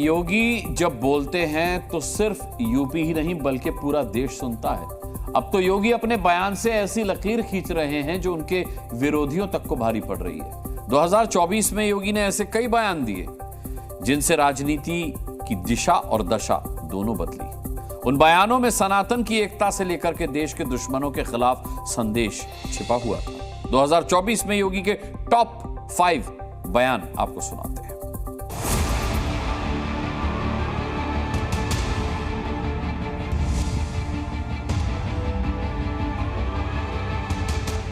योगी जब बोलते हैं तो सिर्फ यूपी ही नहीं बल्कि पूरा देश सुनता है। अब तो योगी अपने बयान से ऐसी लकीर खींच रहे हैं जो उनके विरोधियों तक को भारी पड़ रही है। 2024 में योगी ने ऐसे कई बयान दिए जिनसे राजनीति की दिशा और दशा दोनों बदली। उन बयानों में सनातन की एकता से लेकर के देश के दुश्मनों के खिलाफ संदेश छिपा हुआ था। 2024 में योगी के टॉप 5 बयान आपको सुनाते हैं।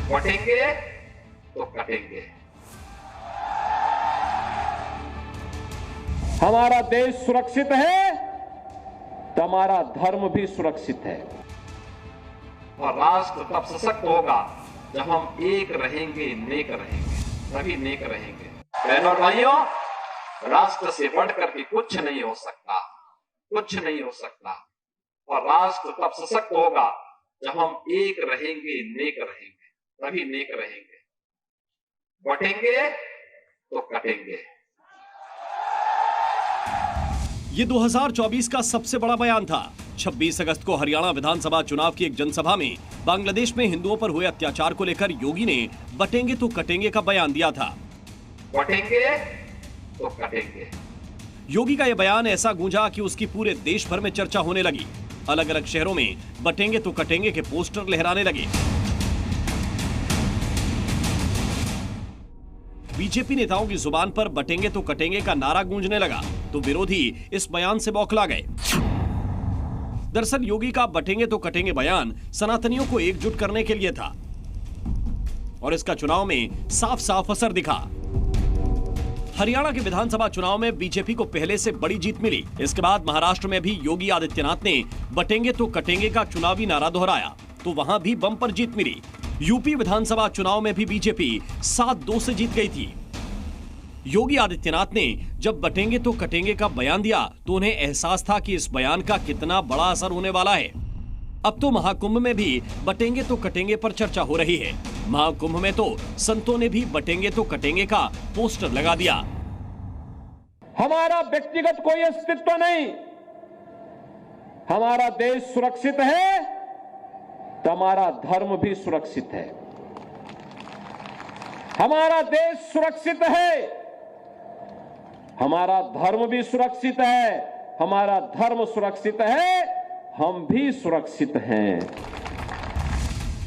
बटेंगे तो कटेंगे। हमारा देश सुरक्षित है तो हमारा धर्म भी सुरक्षित है और राष्ट्र तब सशक्त होगा जब हम एक रहेंगे, नेक रहेंगे, सभी नेक रहेंगे। बहनों और भाइयों, राष्ट्र से बढ़कर के कुछ नहीं हो सकता, कुछ नहीं हो सकता। और राष्ट्र तब सशक्त होगा जब हम एक रहेंगे, नेक रहेंगे, सभी नेक रहेंगे। बटेंगे तो कटेंगे। ये 2024 का सबसे बड़ा बयान था। 26 अगस्त को हरियाणा विधानसभा चुनाव की एक जनसभा में बांग्लादेश में हिंदुओं पर हुए अत्याचार को लेकर योगी ने बटेंगे तो कटेंगे का बयान दिया था। बटेंगे तो कटेंगे। योगी का यह बयान ऐसा गूंजा कि उसकी पूरे देश भर में चर्चा होने लगी। अलग अलग शहरों में बटेंगे तो कटेंगे के पोस्टर लहराने लगे। बीजेपी नेताओं की जुबान पर बटेंगे तो कटेंगे का नारा गूंजने लगा तो विरोधी इस बयान से बौखला गए। दरअसल योगी का बटेंगे तो कटेंगे बयान सनातनियों को एकजुट करने के लिए था और इसका चुनाव में साफ साफ असर दिखा। हरियाणा के विधानसभा चुनाव में बीजेपी को पहले से बड़ी जीत मिली। इसके बाद महाराष्ट्र में भी योगी आदित्यनाथ ने बटेंगे तो कटेंगे का चुनावी नारा दोहराया तो वहां भी बम्पर जीत मिली। यूपी विधानसभा चुनाव में भी बीजेपी 7-2 से जीत गई थी। योगी आदित्यनाथ ने जब बटेंगे तो कटेंगे का बयान दिया तो उन्हें एहसास था कि इस बयान का कितना बड़ा असर होने वाला है। अब तो महाकुंभ में भी बटेंगे तो कटेंगे पर चर्चा हो रही है। महाकुंभ में तो संतों ने भी बटेंगे तो कटेंगे का पोस्टर लगा दिया। हमारा व्यक्तिगत कोई अस्तित्व नहीं, हमारा देश सुरक्षित है तो हमारा धर्म भी सुरक्षित है। हमारा देश सुरक्षित है, हमारा धर्म भी सुरक्षित है। हमारा धर्म सुरक्षित है, हम भी सुरक्षित हैं।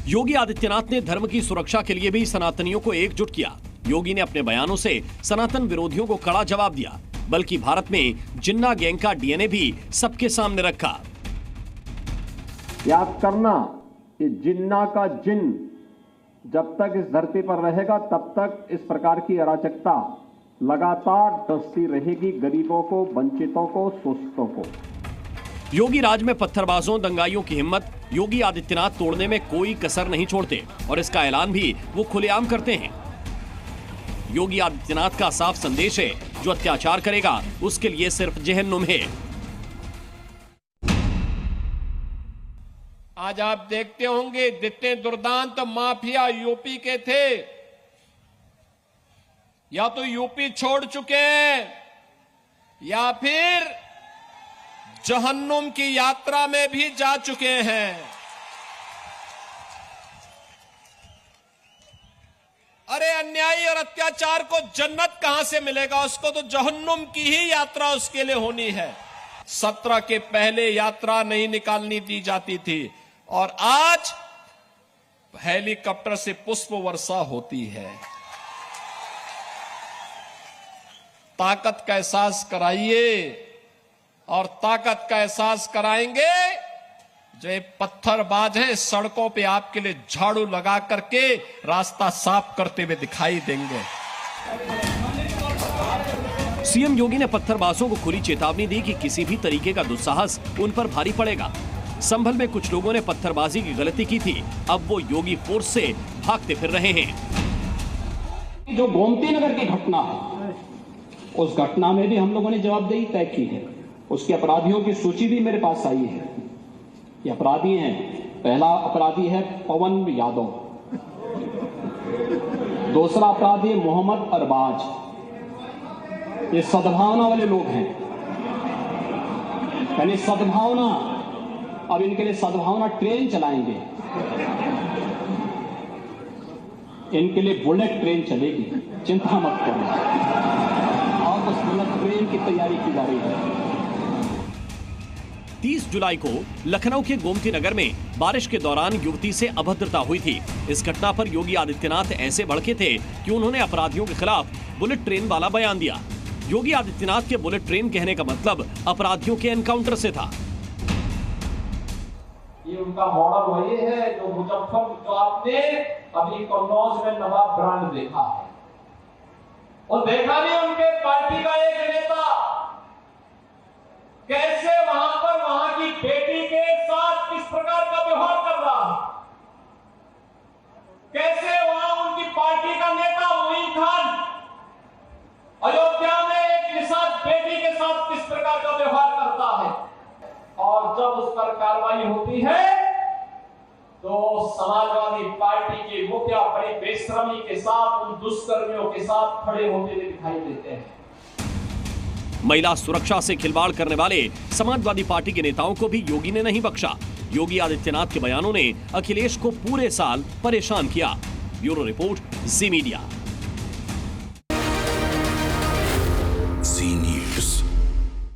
योगी आदित्यनाथ ने धर्म की सुरक्षा के लिए भी सनातनियों को एकजुट किया। योगी ने अपने बयानों से सनातन विरोधियों को कड़ा जवाब दिया, बल्कि भारत में जिन्ना गैंग का डीएनए भी सबके सामने रखा। याद करना, ये जिन्ना का जिन्न जब तक इस धरती पर रहेगा तब तक इस प्रकार की अराजकता लगातार डसती रहेगी, गरीबों को, वंचितों को, शोषितों को। योगी राज में पत्थरबाजों, दंगाइयों की हिम्मत योगी आदित्यनाथ तोड़ने में कोई कसर नहीं छोड़ते और इसका ऐलान भी वो खुलेआम करते हैं। योगी आदित्यनाथ का साफ संदेश है, जो अत्याचार करेगा उसके लिए सिर्फ जहन्नुम है। आज आप देखते होंगे जितने दुर्दांत माफिया यूपी के थे या तो यूपी छोड़ चुके हैं या फिर जहन्नुम की यात्रा में भी जा चुके हैं। अरे अन्यायी और अत्याचार को जन्नत कहां से मिलेगा? उसको तो जहन्नुम की ही यात्रा उसके लिए होनी है। 17 के पहले यात्रा नहीं निकालनी दी जाती थी और आज हेलीकॉप्टर से पुष्प वर्षा होती है। ताकत का एहसास कराइए और ताकत का एहसास कराएंगे जो ये पत्थरबाज हैं, सड़कों पे आपके लिए झाड़ू लगा करके रास्ता साफ करते हुए दिखाई देंगे। सीएम योगी ने पत्थरबाजों को खुली चेतावनी दी कि किसी भी तरीके का दुस्साहस उन पर भारी पड़ेगा। संभल में कुछ लोगों ने पत्थरबाजी की गलती की थी, अब वो योगी फोर्स से भागते फिर रहे हैं। जो गोमती नगर की घटना है, उस घटना में भी हम लोगों ने जवाबदेही तय की है। उसके अपराधियों की सूची भी मेरे पास आई है। ये अपराधी हैं। पहला अपराधी है पवन यादव, दूसरा अपराधी मोहम्मद अरबाज। ये सद्भावना वाले लोग हैं। पहले सद्भावना, अब इनके लिए सद्भावना ट्रेन चलाएंगे, इनके लिए बुलेट ट्रेन चलेगी, चिंता मत करो। और बस बुलेट ट्रेन की तैयारी की जा रही है। 30 जुलाई को लखनऊ के गोमती नगर में बारिश के दौरान युवती से अभद्रता हुई थी। इस घटना पर योगी आदित्यनाथ ऐसे भड़के थे कि उन्होंने अपराधियों के खिलाफ बुलेट ट्रेन वाला बयान दिया। योगी आदित्यनाथ के बुलेट ट्रेन कहने का मतलब अपराधियों के एनकाउंटर से था। ये उनका मॉडल वही है जो मुजफ्फरपुर जो आपने अभी कन्नौज में नवाब ब्रांड देखा है, और देखा नहीं उनके पार्टी का एक नेता कैसे वहां पर वहां की बेटी के साथ किस प्रकार का व्यवहार कर रहा है, कैसे वहां उनकी पार्टी का नेता मोइन खान अयोध्या में एक निषाद बेटी के साथ किस प्रकार का व्यवहार करता है, और जब उस पर कार्रवाई होती है तो समाजवादी पार्टी के मुखिया बड़ी बेशर्मी के साथ उन दुष्कर्मियों के साथ खड़े होते हुए दिखाई देते हैं। महिला सुरक्षा से खिलवाड़ करने वाले समाजवादी पार्टी के नेताओं को भी योगी ने नहीं बख्शा। योगी आदित्यनाथ के बयानों ने अखिलेश को पूरे साल परेशान किया। ब्यूरो रिपोर्ट, जी मीडिया।